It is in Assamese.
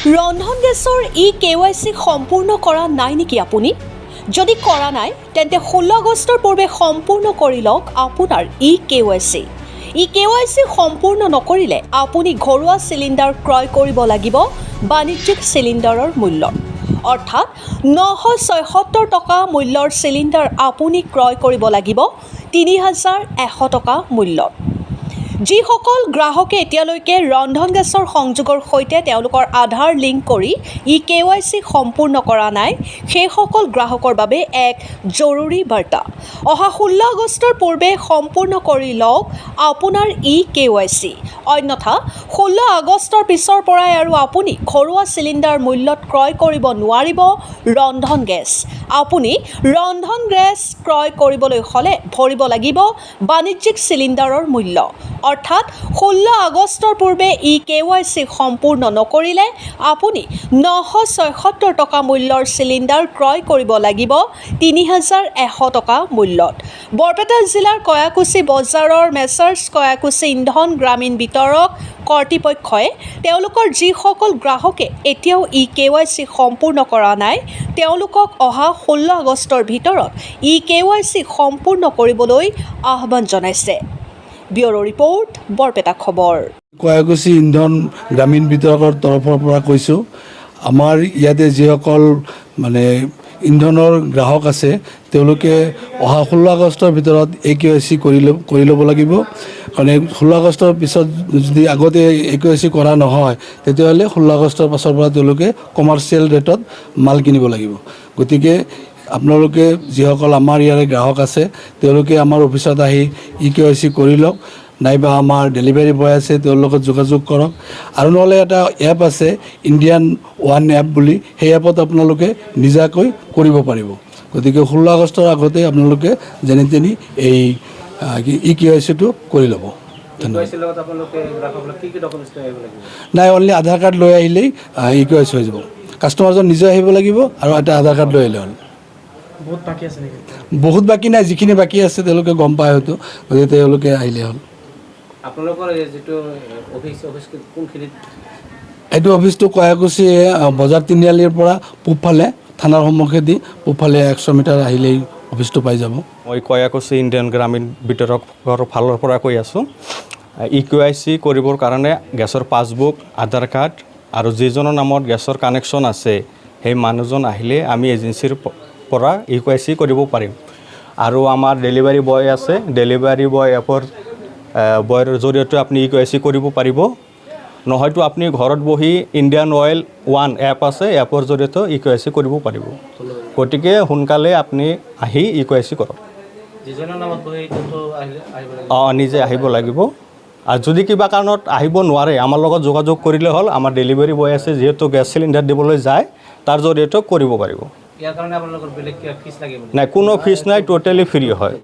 ৰন্ধন গেছৰ KYC সম্পূৰ্ণ কৰা নাই নেকি আপুনি? যদি কৰা নাই তেন্তে 16 আগষ্টৰ পূৰ্বে সম্পূৰ্ণ কৰি লওক আপোনাৰ KYC। KYC সম্পূৰ্ণ নকৰিলে আপুনি ঘৰুৱা চিলিণ্ডাৰ ক্ৰয় কৰিব লাগিব বাণিজ্যিক চিলিণ্ডাৰৰ মূল্য। অৰ্থাৎ 976 টকা মূল্যৰ চিলিণ্ডাৰ আপুনি ক্ৰয় কৰিব লাগিব 3100 টকা মূল্যত। যিসকল গ্ৰাহকে এতিয়ালৈকে ৰন্ধন গেছৰ সংযোগৰ সৈতে তেওঁলোকৰ আধাৰ লিংক কৰি KYC সম্পূৰ্ণ কৰা নাই সেইসকল গ্ৰাহকৰ বাবে এক জৰুৰী বাৰ্তা। অহা 16 আগষ্টৰ পূৰ্বে সম্পূৰ্ণ কৰি লওক আপোনাৰ KYC। অন্যথা 16 আগষ্টৰ পিছৰ পৰাই আৰু আপুনি ঘৰুৱা চিলিণ্ডাৰ মূল্যত ক্ৰয় কৰিব নোৱাৰিব ৰন্ধন গেছ। আপুনি ৰন্ধন গেছ ক্ৰয় কৰিবলৈ হ'লে ভৰিব লাগিব বাণিজ্যিক চিলিণ্ডাৰৰ মূল্য। অৰ্থাৎ 16 আগষ্টৰ পূৰ্বে KYC সম্পূৰ্ণ নকৰিলে আপুনি 976 টকা মূল্যৰ চিলিণ্ডাৰ ক্ৰয় কৰিব লাগিব 3100 টকা মূল্যত। বৰপেটা জিলাৰ কয়াকুছি বজাৰৰ মেছাৰ্ছ কয়াকুছি ইন্ধন গ্ৰামীণ বিতৰক কৰ্তৃপক্ষই তেওঁলোকৰ যিসকল গ্ৰাহকে এতিয়াও KYC সম্পূৰ্ণ কৰা নাই তেওঁলোকক অহা 16 আগষ্টৰ ভিতৰত KYC সম্পূৰ্ণ কৰিবলৈ আহ্বান জনাইছে। ব্যুৰো ৰিপৰ্ট বৰপেটা খবৰ। কয়াকুছি ইন্ধন গ্ৰামীণ বিতৰকৰ তৰফৰ পৰা কৈছোঁ, আমাৰ ইয়াতে যিসকল ইন্ধনৰ গ্ৰাহক আছে তেওঁলোকে অহা 16 আগষ্টৰ ভিতৰত KYC কৰি ল'ব লাগিব। কাৰণ 16 আগষ্টৰ পিছত যদি আগতে KYC কৰা নহয় তেতিয়াহ'লে 16 আগষ্টৰ পাছৰ পৰা তেওঁলোকে কমাৰ্চিয়েল ৰেটত মাল কিনিব লাগিব। গতিকে আপোনালোকে যিসকল আমাৰ ইয়াৰে গ্ৰাহক আছে তেওঁলোকে আমাৰ অফিচত আহি KYC কৰি লওক, নাইবা আমাৰ ডেলিভাৰী বয় আছে তেওঁৰ লগত যোগাযোগ কৰক। আৰু নহ'লে এটা এপ আছে ইণ্ডিয়ান ওৱান এপ বুলি, সেই এপত আপোনালোকে নিজাকৈ কৰিব পাৰিব। গতিকে 16 আগষ্টৰ আগতে আপোনালোকে যেনে তেনি এই KYCটো কৰি ল'ব। নাই, অনলি আধাৰ কাৰ্ড লৈ আহিলেই KYC হৈ যাব। কাষ্টমাৰজন নিজে আহিব লাগিব আৰু এটা আধাৰ কাৰ্ড লৈ আহিলে হ'ল। বহুত বাকী নাই, যিখিনি বাকী আছে তেওঁলোকে গম পায় হয়তো, গতিকে তেওঁলোকে আহিলে হ'ল। এইটো অফিচটো কয়াকুছি বজাৰ তিনিআলিৰ পৰা পূবফালে থানাৰ সন্মুখেদি পূবফালে 100 মিটাৰ আহিলেই অফিচটো পাই যাব। মই কয়াকুছি ইণ্ডিয়ান গ্ৰামীণ বিতৰকৰ ফালৰ পৰা কৈ আছোঁ। KYC কৰিবৰ কাৰণে গেছৰ পাছবুক, আধাৰ কাৰ্ড আৰু যিজনৰ নামত গেছৰ কানেকশ্যন আছে সেই মানুহজন আহিলে আমি এজেঞ্চিৰ পৰা KYC কৰিব পাৰিম। আৰু আমাৰ ডেলিভাৰী বয় আছে, ডেলিভাৰী বয়ৰ জৰিয়তে আপুনি KYC কৰিব পাৰিব। নহয়তো আপুনি ঘৰত বহি ইণ্ডিয়ান অইল ওৱান এপ আছে, এপৰ জৰিয়তে KYC কৰিব পাৰিব। গতিকে সোনকালে আপুনি আহি KYC কৰক। নিজে আহিব লাগিব। আৰু যদি কিবা কাৰণত আহিব নোৱাৰে আমাৰ লগত যোগাযোগ কৰিলে হ'ল, আমাৰ ডেলিভাৰী বয় আছে যিহেতু গেছ চিলিণ্ডাৰ দিবলৈ যায় তাৰ জৰিয়তে কৰিব পাৰিব। নাই, কোনো ফিজ নাই, টোটেলি ফ্ৰী হয়।